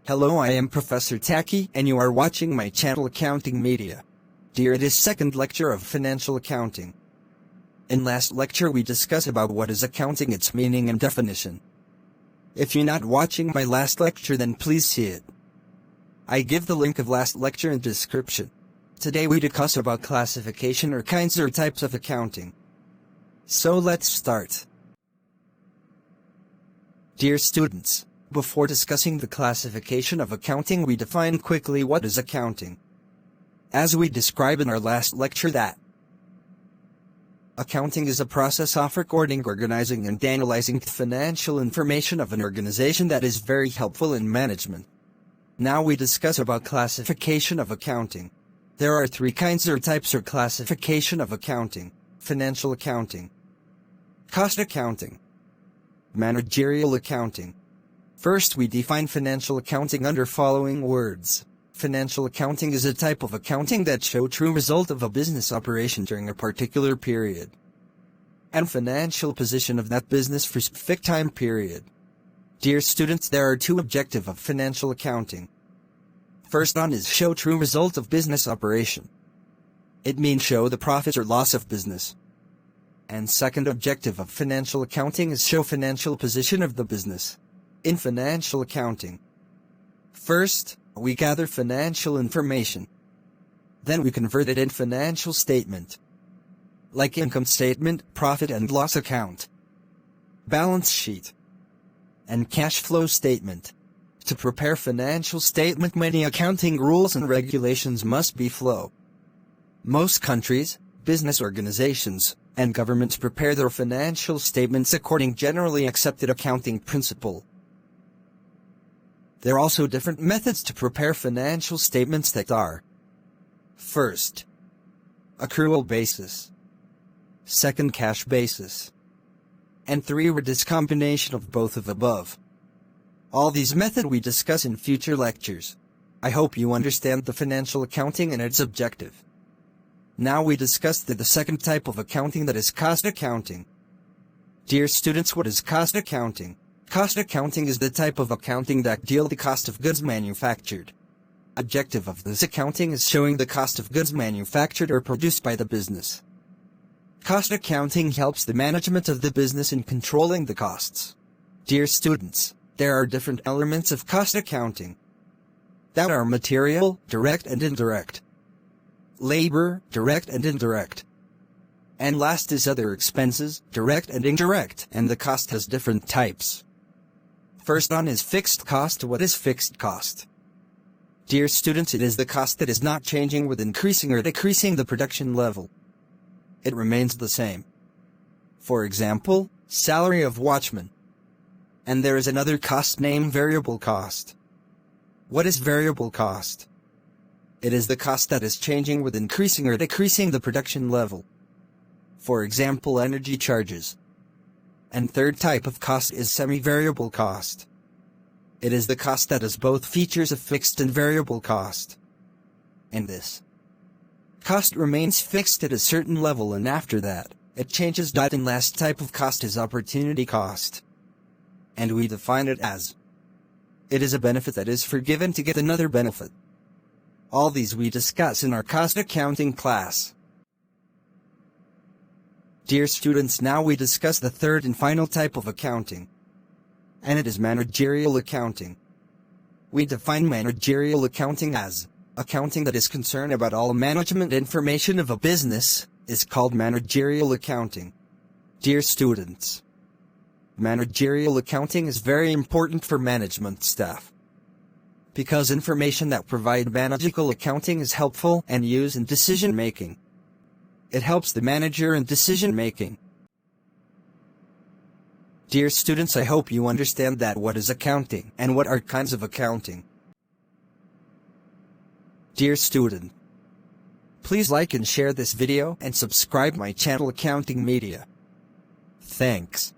Hello, I am Professor Taki, and you are watching my channel Accounting Media. Dear, it is second lecture of financial accounting. In last lecture we discussed about what is accounting, its meaning and definition. If you're not watching my last lecture, then please see it. I give the link of last lecture in description. Today we discuss about classification or kinds or types of accounting. So let's start. Dear students, before discussing the classification of accounting, we define quickly what is accounting. As we described in our last lecture, that accounting is a process of recording, organizing, and analyzing the financial information of an organization that is very helpful in management. Now we discuss about classification of accounting. There are three kinds or types or classification of accounting: financial accounting, cost accounting, managerial accounting. First, we define financial accounting under following words. Financial accounting is a type of accounting that shows true result of a business operation during a particular period and financial position of that business for specific time period. Dear students, there are two objectives of financial accounting. First one is show true result of business operation. It means show the profit or loss of business. And second objective of financial accounting is show financial position of the business. In financial accounting, first, we gather financial information. Then we convert it in financial statement, like income statement, profit and loss account, balance sheet, and cash flow statement. To prepare financial statement, many accounting rules and regulations must be followed. Most countries, business organizations, and governments prepare their financial statements according generally accepted accounting principle. There are also different methods to prepare financial statements that are: first, accrual basis; second, cash basis; and three, this combination of both of above. All these methods we discuss in future lectures. I hope you understand the financial accounting and its objective. Now we discuss the second type of accounting, that is cost accounting. Dear students, what is cost accounting? Cost accounting is the type of accounting that deals the cost of goods manufactured. Objective of this accounting is showing the cost of goods manufactured or produced by the business. Cost accounting helps the management of the business in controlling the costs. Dear students, there are different elements of cost accounting. That are material, direct and indirect; labor, direct and indirect; and last is other expenses, direct and indirect, and the cost has different types. First one is fixed cost. What is fixed cost? Dear students, it is the cost that is not changing with increasing or decreasing the production level. It remains the same. For example, salary of watchman. And there is another cost named variable cost. What is variable cost? It is the cost that is changing with increasing or decreasing the production level. For example, energy charges. And third type of cost is semi-variable cost. It is the cost that has both features of fixed and variable cost. And this cost remains fixed at a certain level, and after that, it changes. And last type of cost is opportunity cost. And we define it as: it is a benefit that is forgiven to get another benefit. All these we discuss in our cost accounting class. Dear students, now we discuss the third and final type of accounting, and it is managerial accounting. We define managerial accounting as accounting that is concerned about all management information of a business is called managerial accounting. Dear students, managerial accounting is very important for management staff, because information that provide managerial accounting is helpful and used in decision making. It helps the manager in decision making. Dear students, I hope you understand that what is accounting and what are kinds of accounting. Dear student, please like and share this video and subscribe my channel Accounting Media. Thanks.